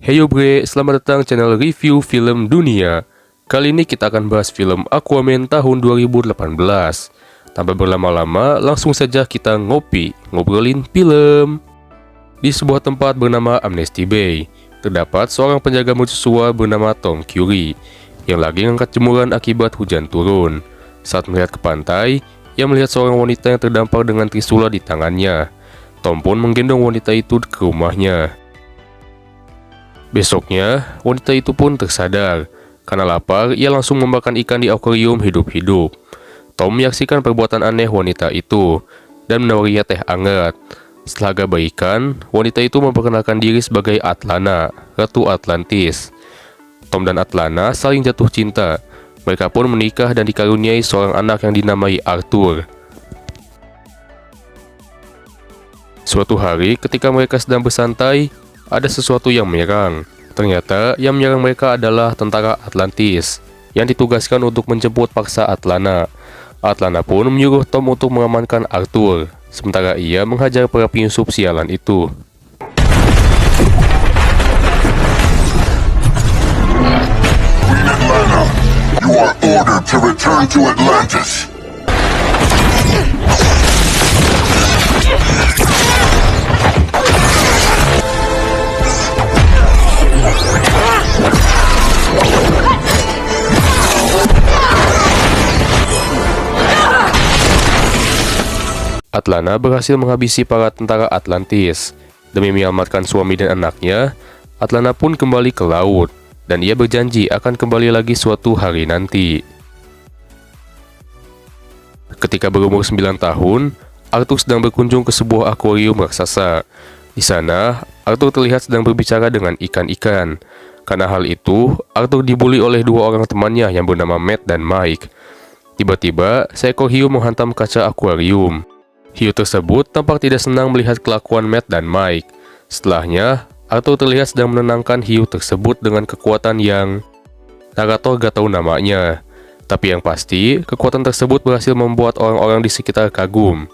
Heyo bre, selamat datang channel review film dunia. Kali ini kita akan bahas film Aquaman tahun 2018. Tanpa berlama-lama, langsung saja kita ngobrolin film. Di sebuah tempat bernama Amnesty Bay, terdapat seorang penjaga mercusuar bernama Tom Curry yang lagi ngangkat jemuran akibat hujan turun. Saat melihat ke pantai, ia melihat seorang wanita yang terdampar dengan trisula di tangannya. Tom pun menggendong wanita itu ke rumahnya. Besoknya, wanita itu pun tersadar. Karena lapar, ia langsung memakan ikan di akuarium hidup-hidup. Tom menyaksikan perbuatan aneh wanita itu dan menawarinya teh hangat. Setelah agak baikan, wanita itu memperkenalkan diri sebagai Atlana, Ratu Atlantis. Tom dan Atlana saling jatuh cinta. Mereka pun menikah dan dikaruniai seorang anak yang dinamai Arthur. Suatu hari, ketika mereka sedang bersantai, ada sesuatu yang menyerang. Ternyata yang menyerang mereka adalah tentara Atlantis yang ditugaskan untuk menjemput paksa Atlana. Atlana pun menyuruh Tom untuk mengamankan Arthur, sementara ia menghajar para penyusup sialan itu. Queen Atlana, you are ordered to return to Atlantis. Atlana berhasil menghabisi para tentara Atlantis. Demi menyelamatkan suami dan anaknya, Atlana pun kembali ke laut, dan ia berjanji akan kembali lagi suatu hari nanti. Ketika berumur 9 tahun, Arthur sedang berkunjung ke sebuah akuarium raksasa. Di sana, Arthur terlihat sedang berbicara dengan ikan-ikan. Karena hal itu, Arthur dibully oleh dua orang temannya yang bernama Matt dan Mike. Tiba-tiba, seekor hiu menghantam kaca akuarium. Hiu tersebut tampak tidak senang melihat kelakuan Matt dan Mike. Setelahnya, Arthur terlihat sedang menenangkan hiu tersebut dengan kekuatan yang Narator gak tahu namanya. Tapi yang pasti, kekuatan tersebut berhasil membuat orang-orang di sekitar kagum.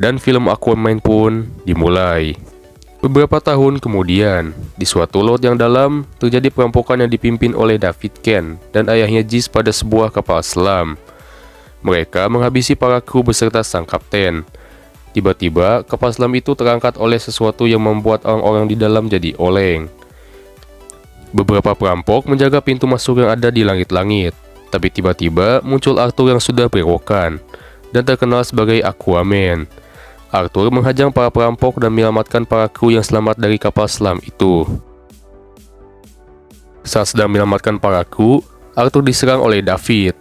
Dan film Aquaman pun dimulai. Beberapa tahun kemudian, di suatu laut yang dalam, terjadi perampokan yang dipimpin oleh David Kent dan ayahnya Jis pada sebuah kapal selam. Mereka menghabisi para kru beserta sang kapten. Tiba-tiba, kapal selam itu terangkat oleh sesuatu yang membuat orang-orang di dalam jadi oleng. Beberapa perampok menjaga pintu masuk yang ada di langit-langit. Tapi tiba-tiba muncul Arthur yang sudah berewokan dan terkenal sebagai Aquaman. Arthur menghadang para perampok dan menyelamatkan para kru yang selamat dari kapal selam itu. Saat sedang menyelamatkan para kru, Arthur diserang oleh David.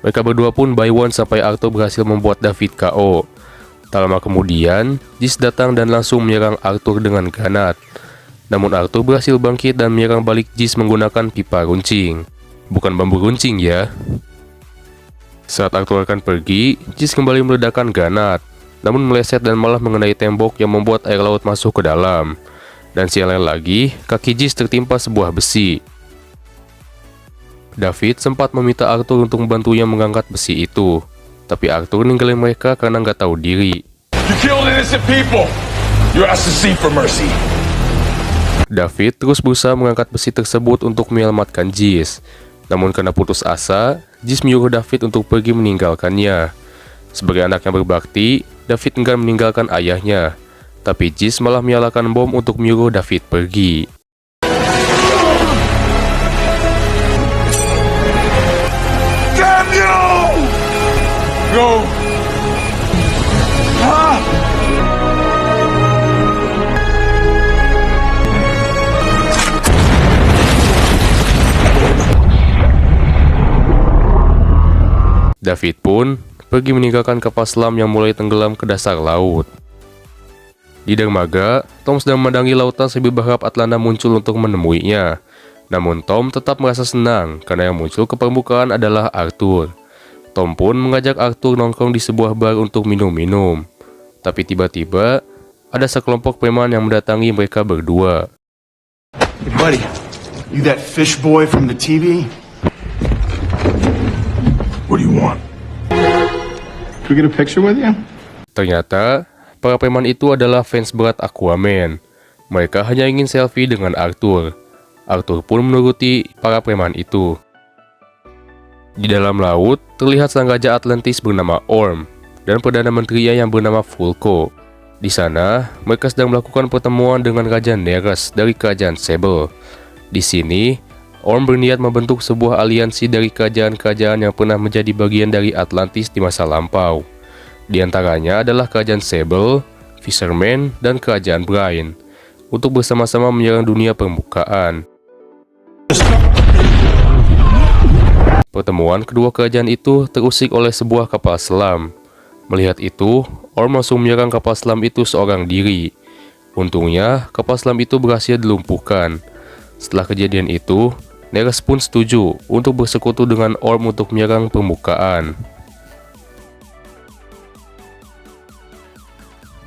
Mereka berdua pun buy one sampai Arthur berhasil membuat David KO. Tak lama kemudian, Jis datang dan langsung menyerang Arthur dengan granat. Namun Arthur berhasil bangkit dan menyerang balik Jis menggunakan pipa runcing. Bukan bambu runcing ya. Saat Arthur akan pergi, Jis kembali meledakkan granat, namun meleset dan malah mengenai tembok yang membuat air laut masuk ke dalam. Dan sialnya lagi, kaki Jis tertimpa sebuah besi. David sempat meminta Arthur untuk membantunya mengangkat besi itu. Tapi Arthur ninggalin mereka karena nggak tahu diri. You killed innocent people. You asked to see for mercy. David terus berusaha mengangkat besi tersebut untuk menyelamatkan Jis. Namun karena putus asa, Jis menyuruh David untuk pergi meninggalkannya. Sebagai anak yang berbakti, David enggan meninggalkan ayahnya. Tapi Jis malah menyalakan bom untuk menyuruh David pergi. Damn you! Go! Ah! David pun pergi meninggalkan kapal selam yang mulai tenggelam ke dasar laut. Di dermaga, Tom sedang memandangi lautan sambil berharap Atlana muncul untuk menemuinya. Namun Tom tetap merasa senang karena yang muncul ke permukaan adalah Arthur. Tom pun mengajak Arthur nongkrong di sebuah bar untuk minum-minum. Tapi tiba-tiba, ada sekelompok preman yang mendatangi mereka berdua. Hey buddy, you that fish boy from the TV? What do you want? Can we get a picture with you? Ternyata, para preman itu adalah fans berat Aquaman. Mereka hanya ingin selfie dengan Arthur. Arthur pun menuruti para preman itu. Di dalam laut, terlihat sang raja Atlantis bernama Orm dan Perdana Menterinya yang bernama Vulko. Di sana, mereka sedang melakukan pertemuan dengan Raja Nereus dari Kerajaan Sable. Di sini, Orm berniat membentuk sebuah aliansi dari kerajaan-kerajaan yang pernah menjadi bagian dari Atlantis di masa lampau. Di antaranya adalah Kerajaan Sable, Fisherman, dan Kerajaan Brine, untuk bersama-sama menyerang dunia permukaan. Pertemuan kedua kerajaan itu terusik oleh sebuah kapal selam. Melihat itu, Orm langsung menyerang kapal selam itu seorang diri. Untungnya, kapal selam itu berhasil dilumpuhkan. Setelah kejadian itu, Nereus pun setuju untuk bersekutu dengan Orm untuk menyerang permukaan.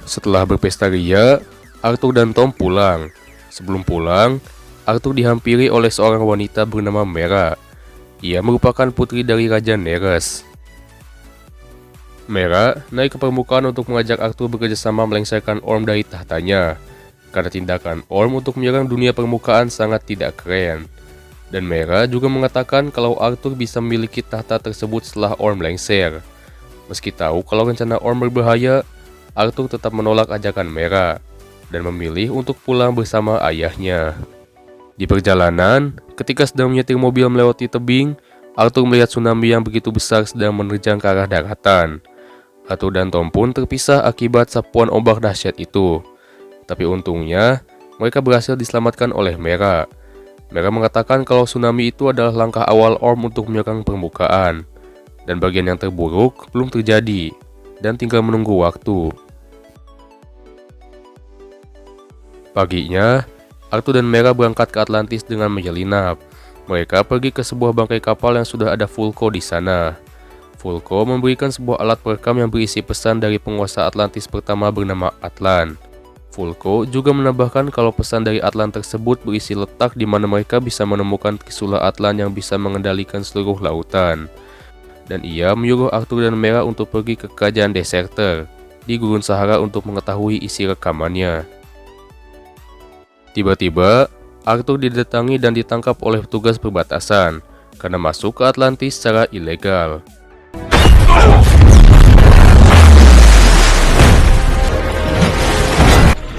Setelah berpesta ria, Arthur dan Tom pulang. Sebelum pulang, Arthur dihampiri oleh seorang wanita bernama Mera. Ia merupakan putri dari Raja Nereus. Mera naik ke permukaan untuk mengajak Arthur bekerjasama melengsarkan Orm dari tahtanya, karena tindakan Orm untuk menyerang dunia permukaan sangat tidak keren. Dan Mera juga mengatakan kalau Arthur bisa memiliki tahta tersebut setelah Orm lengser. Meski tahu kalau rencana Orm berbahaya, Arthur tetap menolak ajakan Mera dan memilih untuk pulang bersama ayahnya. Di perjalanan, ketika sedang menyetir mobil melewati tebing, Arthur melihat tsunami yang begitu besar sedang menerjang ke arah daratan. Arthur dan Tom pun terpisah akibat sapuan ombak dahsyat itu. Tapi untungnya, mereka berhasil diselamatkan oleh Mera. Mera mengatakan kalau tsunami itu adalah langkah awal Orm untuk menyerang permukaan. Dan bagian yang terburuk belum terjadi, dan tinggal menunggu waktu. Paginya, Arthur dan Mera berangkat ke Atlantis dengan menyelinap. Mereka pergi ke sebuah bangkai kapal yang sudah ada Vulko di sana. Vulko memberikan sebuah alat perekam yang berisi pesan dari penguasa Atlantis pertama bernama Atlan. Vulko juga menambahkan kalau pesan dari Atlan tersebut berisi letak di mana mereka bisa menemukan Trisula Atlan yang bisa mengendalikan seluruh lautan. Dan ia menyuruh Arthur dan Mera untuk pergi ke kerajaan Deserter di Gurun Sahara untuk mengetahui isi rekamannya. Tiba-tiba, Arthur didatangi dan ditangkap oleh petugas perbatasan karena masuk ke Atlantis secara ilegal.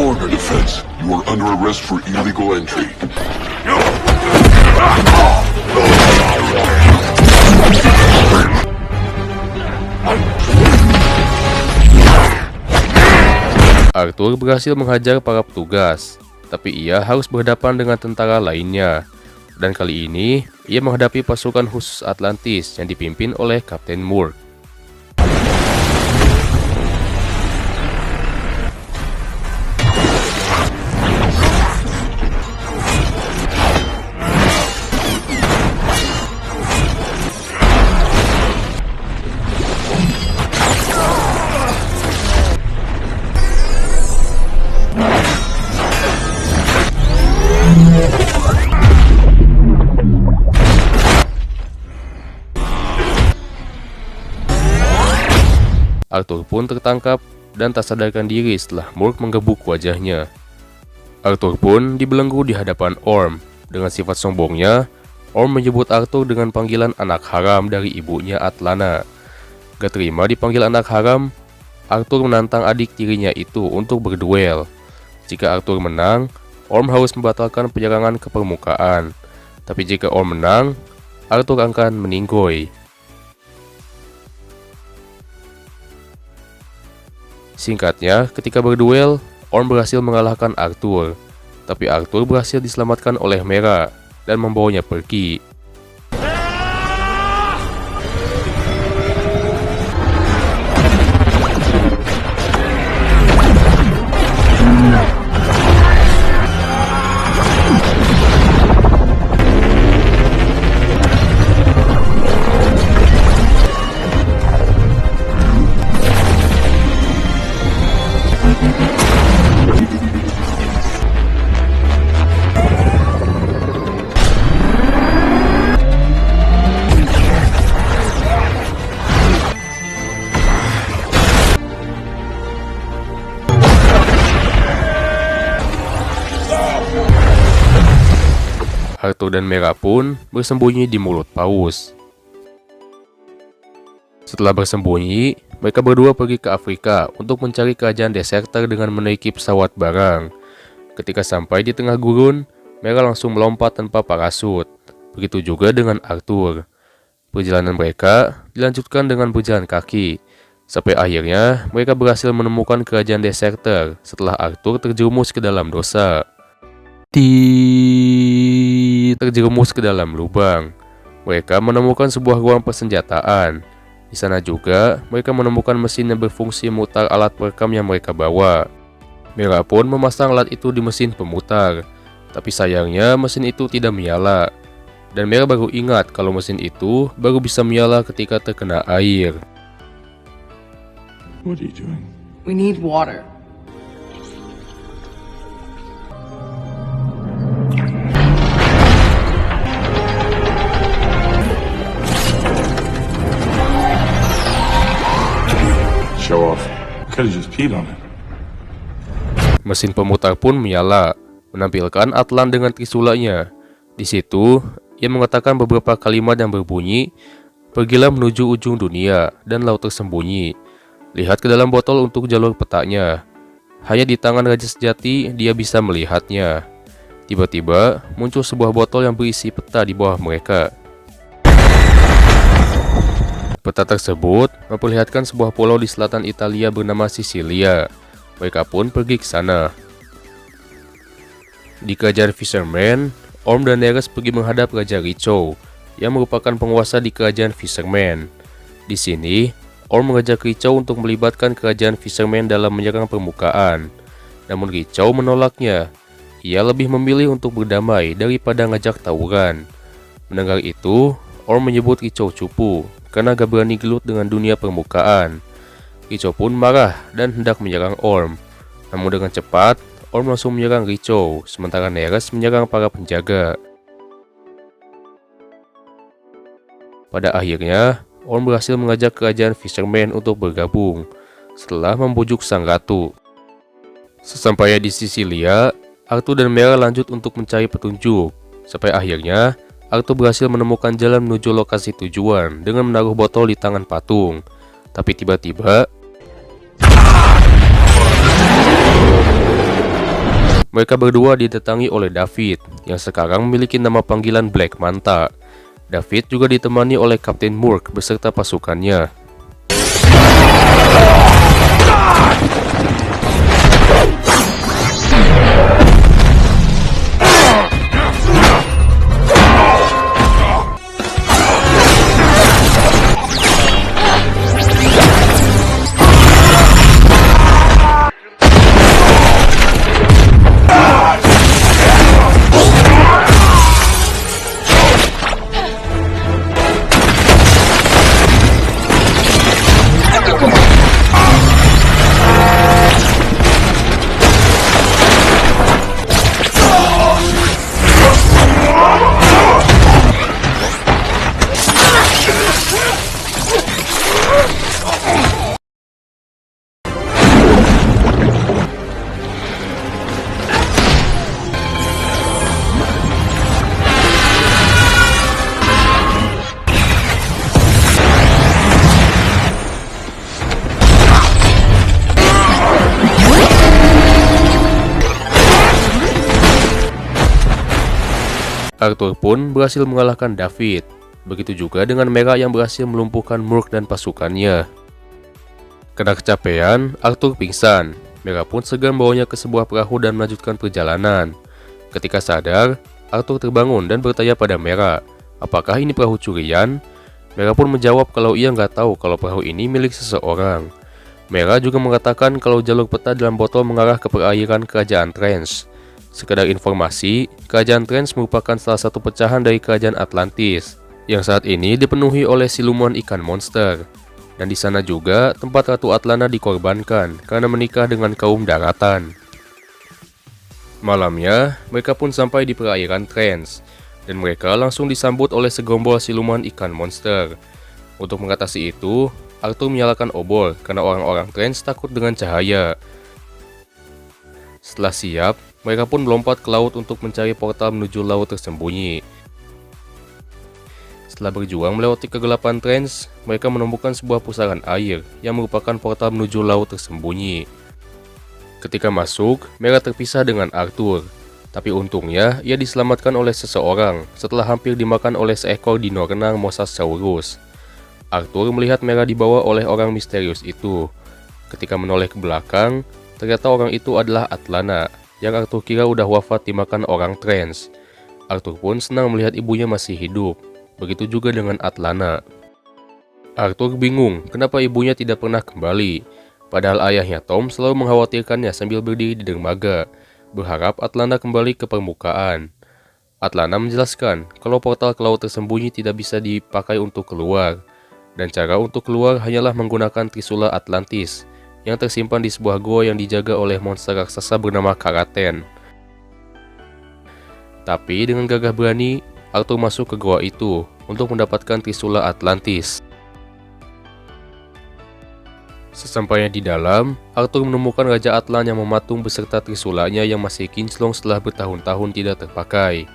Order defense. You are under arrest for illegal entry. Arthur berhasil menghajar para petugas, tapi ia harus berhadapan dengan tentara lainnya. Dan kali ini, ia menghadapi pasukan khusus Atlantis yang dipimpin oleh Kapten Murk. Arthur pun tertangkap dan tak sadarkan diri setelah Murk menggebuk wajahnya. Arthur pun dibelenggu di hadapan Orm. Dengan sifat sombongnya, Orm menyebut Arthur dengan panggilan anak haram dari ibunya Atlana. Gak terima dipanggil anak haram, Arthur menantang adik tirinya itu untuk berduel. Jika Arthur menang, Orm harus membatalkan penyerangan ke permukaan. Tapi jika Orm menang, Arthur akan meninggoy. Singkatnya, ketika berduel, Orm berhasil mengalahkan Arthur. Tapi Arthur berhasil diselamatkan oleh Mera dan membawanya pergi. Arthur dan Mera pun bersembunyi di mulut paus. Setelah bersembunyi, mereka berdua pergi ke Afrika untuk mencari kerajaan deserter dengan menaiki pesawat barang. Ketika sampai di tengah gurun, Mera langsung melompat tanpa parasut. Begitu juga dengan Arthur. Perjalanan mereka dilanjutkan dengan berjalan kaki, sampai akhirnya mereka berhasil menemukan kerajaan deserter setelah Arthur terjerumus ke dalam dosa. Terjerumus ke dalam lubang. Mereka menemukan sebuah ruang persenjataan. Di sana juga mereka menemukan mesin yang berfungsi memutar alat perekam yang mereka bawa. Mera pun memasang alat itu di mesin pemutar, tapi sayangnya mesin itu tidak menyala. Dan Mera baru ingat kalau mesin itu baru bisa menyala ketika terkena air. What are you doing? We need water. Show off. Could have just peed on it. Mesin pemutar pun menyala, menampilkan Atlan dengan trisulanya. Di situ, ia mengatakan beberapa kalimat yang berbunyi, "Pergilah menuju ujung dunia dan laut tersembunyi. Lihat ke dalam botol untuk jalur petanya. Hanya di tangan Raja Sejati dia bisa melihatnya." Tiba-tiba muncul sebuah botol yang berisi peta di bawah mereka. Peta tersebut memperlihatkan sebuah pulau di selatan Italia bernama Sisilia. Mereka pun pergi ke sana. Di kerajaan Fisherman, Orm dan Neres pergi menghadap Raja Richo, yang merupakan penguasa di kerajaan Fisherman. Di sini, Orm mengajak Richo untuk melibatkan kerajaan Fisherman dalam menyerang permukaan. Namun Richo menolaknya. Ia lebih memilih untuk berdamai daripada ngajak tawuran. Mendengar itu, Orm menyebut Richo cupu karena gak berani gelut dengan dunia permukaan. Richo pun marah dan hendak menyerang Orm. Namun dengan cepat, Orm langsung menyerang Richo, sementara Neres menyerang para penjaga. Pada akhirnya, Orm berhasil mengajak kerajaan Fisherman untuk bergabung, setelah membujuk sang ratu. Sesampainya di Sisilia, Arthur dan Mera lanjut untuk mencari petunjuk. Sampai akhirnya, Arthur berhasil menemukan jalan menuju lokasi tujuan dengan menaruh botol di tangan patung. Tapi tiba-tiba, mereka berdua didatangi oleh David, yang sekarang memiliki nama panggilan Black Manta. David juga ditemani oleh Kapten Murk beserta pasukannya. Arthur pun berhasil mengalahkan David. Begitu juga dengan Mera yang berhasil melumpuhkan Murk dan pasukannya. Karena kecapean, Arthur pingsan. Mera pun segan membawanya ke sebuah perahu dan melanjutkan perjalanan. Ketika sadar, Arthur terbangun dan bertanya pada Mera, apakah ini perahu curian? Mera pun menjawab kalau ia nggak tahu kalau perahu ini milik seseorang. Mera juga mengatakan kalau jalur peta dalam botol mengarah ke perairan kerajaan Trance. Sekedar informasi, kerajaan Trance merupakan salah satu pecahan dari kerajaan Atlantis, yang saat ini dipenuhi oleh siluman ikan monster. Dan di sana juga tempat Ratu Atlana dikorbankan karena menikah dengan kaum daratan. Malamnya, mereka pun sampai di perairan Trance, dan mereka langsung disambut oleh segerombol siluman ikan monster. Untuk mengatasi itu, Arthur menyalakan obor karena orang-orang Trance takut dengan cahaya. Setelah siap, mereka pun melompat ke laut untuk mencari portal menuju laut tersembunyi. Setelah berjuang melewati kegelapan trans, mereka menemukan sebuah pusaran air yang merupakan portal menuju laut tersembunyi. Ketika masuk, Mera terpisah dengan Arthur. Tapi untungnya, ia diselamatkan oleh seseorang setelah hampir dimakan oleh seekor dino renang Mosasaurus. Arthur melihat Mera dibawa oleh orang misterius itu. Ketika menoleh ke belakang, ternyata orang itu adalah Atlana, yang Arthur kira udah wafat dimakan orang trans. Arthur pun senang melihat ibunya masih hidup. Begitu juga dengan Atlana. Arthur bingung kenapa ibunya tidak pernah kembali. Padahal ayahnya Tom selalu mengkhawatirkannya sambil berdiri di dermaga, berharap Atlana kembali ke permukaan. Atlana menjelaskan kalau portal ke laut tersembunyi tidak bisa dipakai untuk keluar, dan cara untuk keluar hanyalah menggunakan Trisula Atlantis yang tersimpan di sebuah gua yang dijaga oleh monster raksasa bernama Karaten. Tapi dengan gagah berani, Arthur masuk ke gua itu untuk mendapatkan Trisula Atlantis. Sesampainya di dalam, Arthur menemukan Raja Atlan yang mematung beserta Trisulanya yang masih kinclong setelah bertahun-tahun tidak terpakai.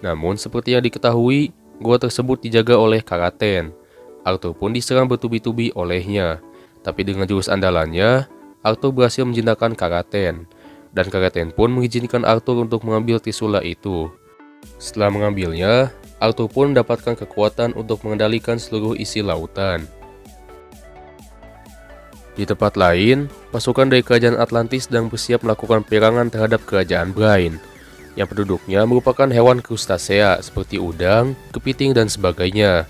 Namun seperti yang diketahui, gua tersebut dijaga oleh Karaten. Arthur pun diserang bertubi-tubi olehnya. Tapi dengan jurus andalannya, Arthur berhasil menjinakkan Karaten. Dan Karaten pun mengizinkan Arthur untuk mengambil Trisula itu. Setelah mengambilnya, Arthur pun mendapatkan kekuatan untuk mengendalikan seluruh isi lautan. Di tempat lain, pasukan dari kerajaan Atlantis sedang bersiap melakukan perangan terhadap kerajaan Brain, yang penduduknya merupakan hewan krustasea seperti udang, kepiting, dan sebagainya.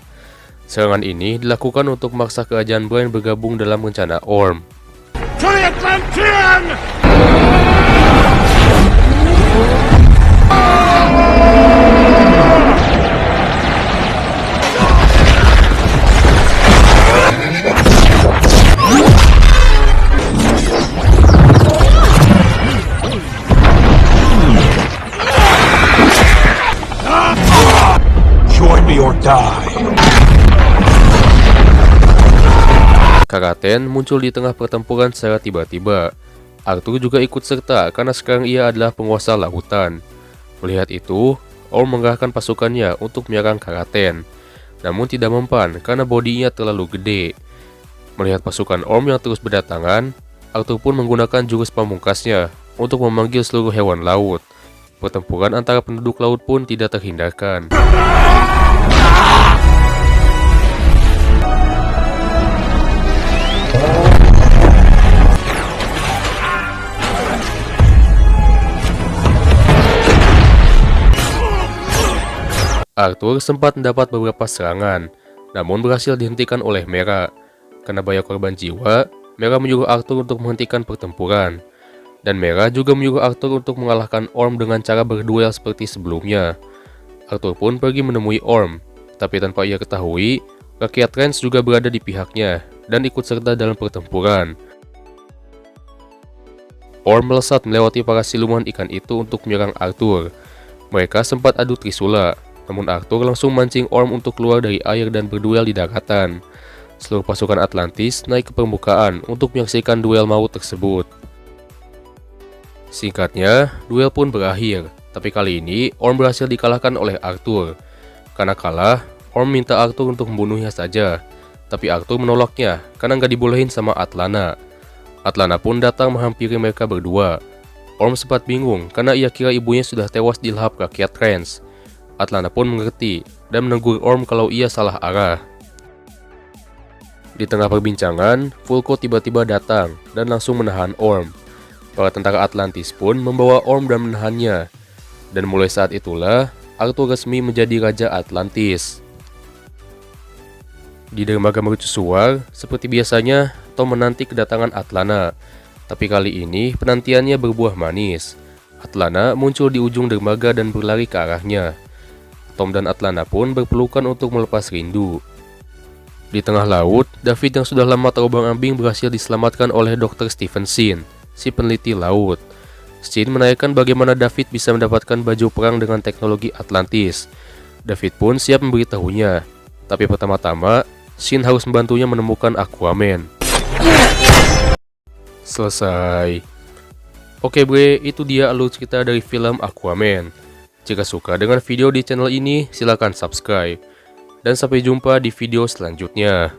Serangan ini dilakukan untuk memaksa kerajaan Brain bergabung dalam rencana Orm. To the Atlantean! Join me or die. Karaten muncul di tengah pertempuran secara tiba-tiba. Arthur juga ikut serta karena sekarang ia adalah penguasa lautan. Melihat itu, Orm mengerahkan pasukannya untuk menyerang Karaten. Namun tidak mempan karena bodinya terlalu gede. Melihat pasukan Orm yang terus berdatangan, Arthur pun menggunakan jurus pamungkasnya untuk memanggil seluruh hewan laut. Pertempuran antara penduduk laut pun tidak terhindarkan. Arthur sempat mendapat beberapa serangan, namun berhasil dihentikan oleh Mera. Karena banyak korban jiwa, Mera menyuruh Arthur untuk menghentikan pertempuran. Dan Mera juga menyuruh Arthur untuk mengalahkan Orm dengan cara berduel seperti sebelumnya. Arthur pun pergi menemui Orm, tapi tanpa ia ketahui, rakyat Trans juga berada di pihaknya dan ikut serta dalam pertempuran. Orm melesat melewati para siluman ikan itu untuk menyerang Arthur. Mereka sempat adu Trisula, namun Arthur langsung mancing Orm untuk keluar dari air dan berduel di daratan. Seluruh pasukan Atlantis naik ke permukaan untuk menyaksikan duel maut tersebut. Singkatnya, duel pun berakhir, tapi kali ini Orm berhasil dikalahkan oleh Arthur. Karena kalah, Orm minta Arthur untuk membunuhnya saja, tapi Arthur menolaknya karena nggak dibolehin sama Atlana. Atlana pun datang menghampiri mereka berdua. Orm sempat bingung karena ia kira ibunya sudah tewas dilahap rakyat Trans. Atlana pun mengerti dan menegur Orm kalau ia salah arah. Di tengah perbincangan, Vulko tiba-tiba datang dan langsung menahan Orm. Para tentara Atlantis pun membawa Orm dan menahannya. Dan mulai saat itulah, Arthur resmi menjadi Raja Atlantis. Di dermaga mercusuar, seperti biasanya, Tom menanti kedatangan Atlana. Tapi kali ini, penantiannya berbuah manis. Atlana muncul di ujung dermaga dan berlari ke arahnya. Tom dan Atlana pun berpelukan untuk melepas rindu. Di tengah laut, David yang sudah lama terombang-ambing berhasil diselamatkan oleh Dr. Stephen Sin, si peneliti laut. Sin menanyakan bagaimana David bisa mendapatkan baju perang dengan teknologi Atlantis. David pun siap memberitahunya, tapi pertama-tama, Sin harus membantunya menemukan Aquaman. Selesai. Oke bre, itu dia alur cerita dari film Aquaman. Jika suka dengan video di channel ini, silakan subscribe. Dan sampai jumpa di video selanjutnya.